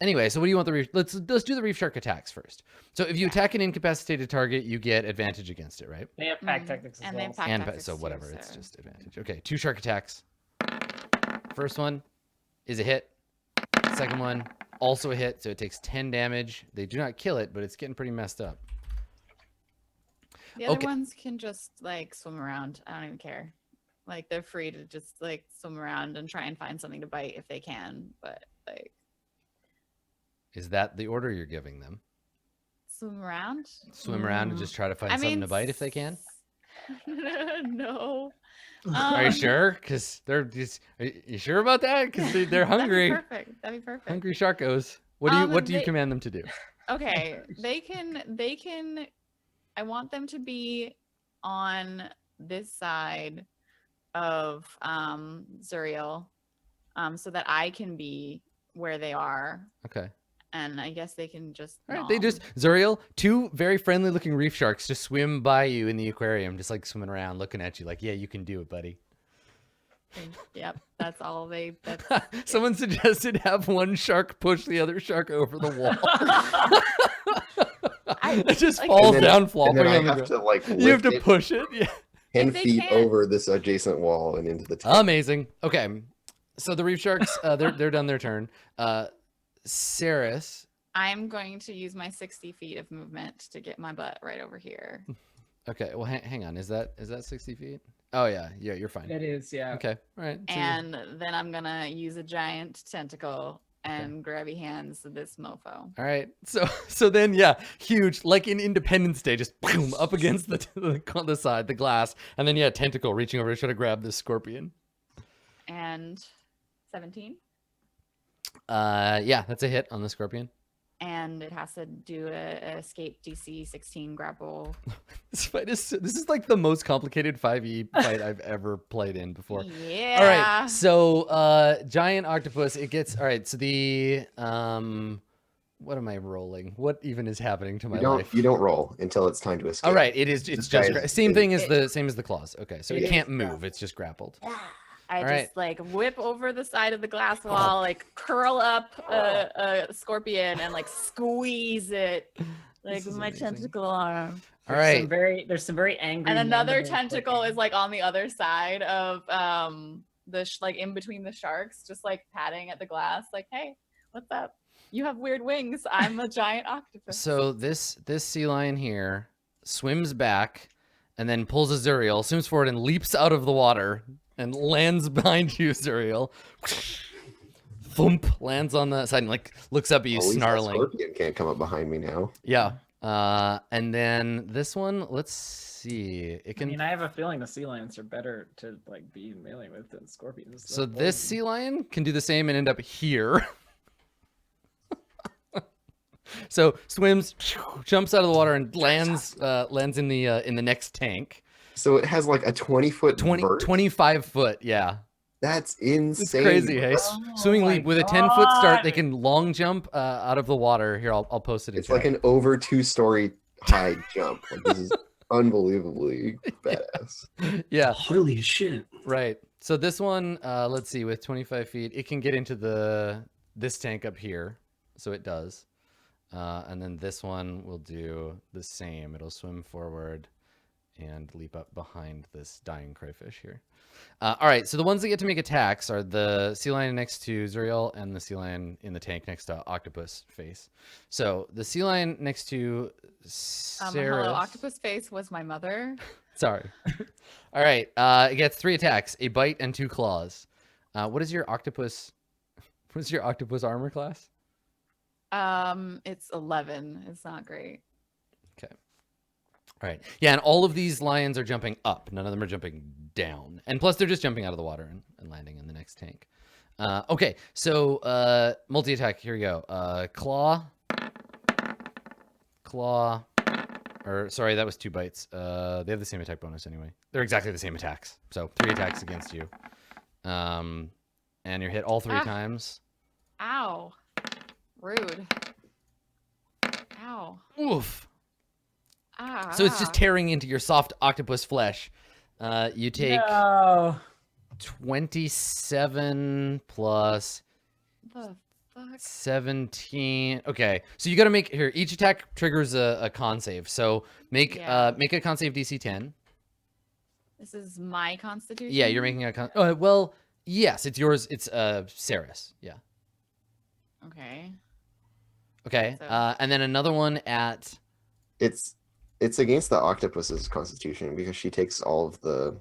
Anyway, so what do you want the reef? Let's do the reef shark attacks first. So if you attack an incapacitated target, you get advantage against it, right? They have pack tactics as And well. they have pack And tactics so too, whatever, it's so- just advantage. Okay, 2 shark attacks. First one is a hit. Second one also a hit, so it takes 10 damage. They do not kill it, but it's getting pretty messed up. The other Okay. ones can just like swim around. I don't even care. Like they're free to just like swim around and try and find something to bite if they can. But like Is that the order you're giving them? swim around. Swim around and just try to find I something mean, to bite if they can? no. Are you sure? Because they're just. Are you sure about that? Because they're hungry. That'd be perfect. That'd be perfect. Hungry sharkos. What do you they- command them to do? Okay, they can. I want them to be on this side of Zuriel, so that I can be where they are, Okay. and I guess they can just. All right. They nom. just Zuriel, 2 very friendly looking reef sharks just swim by you in the aquarium, just like swimming around, looking at you, like, yeah, you can do it, buddy. Yep, that's all they. That's Someone suggested have one shark push the other shark over the wall. It just like- falls And then- down, And flopping then I on the have ground. to like You have lift to it push it. Yeah. 10 If they feet can't- over this adjacent wall and into the tank. Amazing. Okay. So the reef sharks, they're done their turn. Saris. I'm going to use my 60 feet of movement to get my butt right over here. Okay. Well, hang on. Is that 60 feet? Oh yeah. Yeah, you're fine. It is, yeah. Okay. All right. So And then I'm gonna use a giant tentacle and grabby hands this mofo. all right. So then, yeah, huge, like in Independence Day, just boom up against the side, the glass, and then yeah, tentacle reaching over to try to grab this scorpion. And 17. Yeah, that's a hit on the scorpion. And it has to do a escape DC 16 grapple. This fight is this is like the most complicated 5e fight I've ever played in before. Yeah. All right, so giant octopus. It gets all right. So the what am I rolling? What even is happening to my life? You don't roll until it's time to escape. All right, it's This just guy is- same thing as the same as the claws. Okay, so it It can't is move. It's just grappled. I All just right. like whip over the side of the glass wall, like curl up a scorpion and like squeeze it like This with is my amazing. tentacle arm. All right. There's some very angry. And another mandible tentacle clicking. is like on the other side of like in between the sharks, just like patting at the glass, like, hey, what's up? You have weird wings. I'm a giant octopus. So this sea lion here swims back and then pulls a Zuriel, swims forward and leaps out of the water and lands behind you, Zuriel. Thump, lands on the side and like looks up at you, At least that snarling. scorpion can't come up behind me now. Yeah. And then this one, let's see. It I can. mean, I have a feeling the sea lions are better to like be melee with than scorpions. So They're this poison. sea lion can do the same and end up here. So swims, jumps out of the water and lands in the next tank. So it has like a 20-foot 25 foot, yeah. That's insane. It's crazy, hey? Oh Swimming my leap with a 10-foot start, they God. can long jump out of the water. Here, I'll post it in It's chat. like an over 2-story high jump. Like, this is unbelievably badass. Yeah, Holy shit. right. So this one, let's see, with 25 feet, it can get into this tank up here. So it does. And then this one will do the same. It'll swim forward and leap up behind this dying crayfish here. All right, so the ones that get to make attacks are the sea lion next to Zuriel and the sea lion in the tank next to Octopus Face. So the sea lion next to Sarah. Hello, octopus face was my mother. Sorry. All right, it gets 3 attacks, a bite and 2 claws. What is your octopus armor class? It's 11. It's not great. All right. Yeah, and all of these lions are jumping up. None of them are jumping down. And plus, they're just jumping out of the water and landing in the next tank. Okay, so multi-attack. Here we go. Claw. Or sorry, that was 2 bites. They have the same attack bonus anyway. They're exactly the same attacks. So 3 attacks against you. And you're hit all 3 Ah. times. Ow. Rude. Ow. Oof. Ah. So it's just tearing into your soft octopus flesh. You take No. 27 plus The fuck? 17. Okay, so you got to make here. Each attack triggers a con save. So make Yeah. make a con save DC 10. This is my constitution? Yeah, you're making a con. Well, yes, it's yours. It's Saris. Yeah. Okay. Okay. So- And then another one at. It's against the octopus's constitution because she takes all of the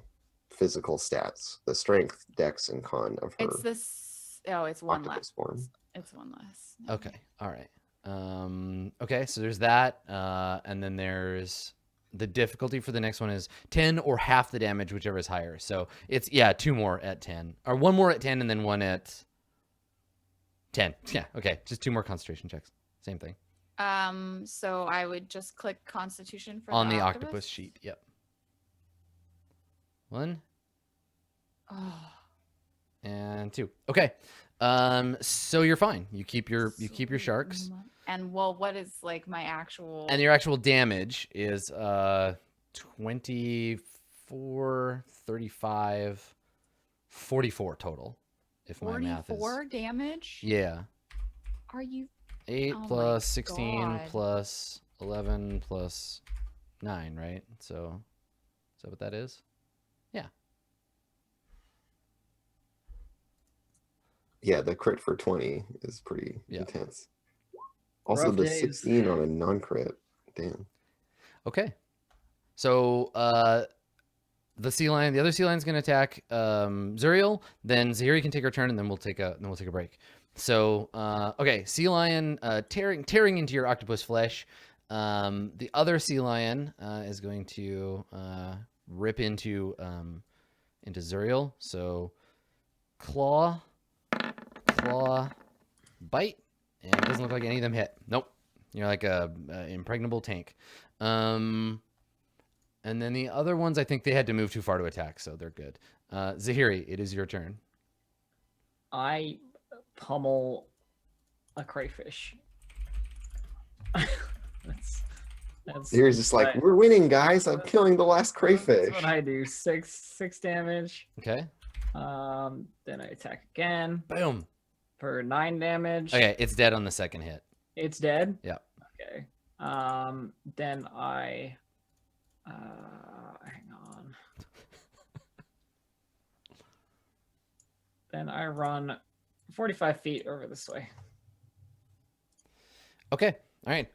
physical stats, the strength, dex, and con of her It's this. Oh, it's one octopus less. form. It's one less. Okay. All right. Okay. So there's that, and then there's the difficulty for the next one is 10 or half the damage, whichever is higher. So it's 2 more at 10, or 1 more at 10, and then 1 at 10. Yeah. Okay. Just 2 more concentration checks. Same thing So I would just click Constitution for on the the octopus sheet. Yep. 1 Oh. and 2. Okay. So you're fine. You keep your sharks. And well, what is like my actual? And your actual damage is 24, 35, 44 total. If my math is 44 damage? yeah, Are you? 8 Oh my plus 16 God. plus 11 plus 9, right? So is that what that is? Yeah. Yeah, the crit for 20 is pretty Yeah. intense. Also, Rough the days. 16 on a non-crit. Damn. Okay. So the other sea lion's gonna attack Zuriel. Then Zahiri can take her turn, and then we'll take a break. So okay, sea lion tearing into your octopus flesh. The other sea lion is going to rip into Zuriel. So claw, bite, and it doesn't look like any of them hit. Nope. You're like a impregnable tank. And then the other ones, I think they had to move too far to attack, so they're good. Zahiri, it is your turn. I pummel a crayfish. that's Here's just like, I- we're winning, guys. I'm killing the last crayfish. That's what I do. Six damage. Okay. Then I attack again Boom. for 9 damage. Okay, it's dead on the second hit. It's dead. Yeah. Okay. Then I hang on. Then I run 45 feet over this way. Okay. All right.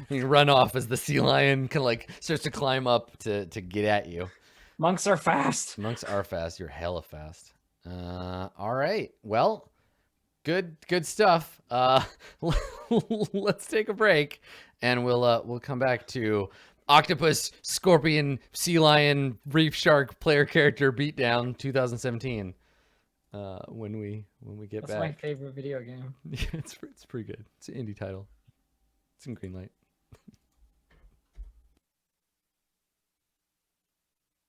You run off as the sea lion kind of like starts to climb up to get at you. Monks are fast. Monks are fast. You're hella fast. All right. Well, good stuff. Let's take a break, and we'll come back to octopus, scorpion, sea lion, reef shark player character beatdown 2017. When we get That's my back. favorite video game. Yeah, it's pretty good. It's an indie title. It's in Greenlight.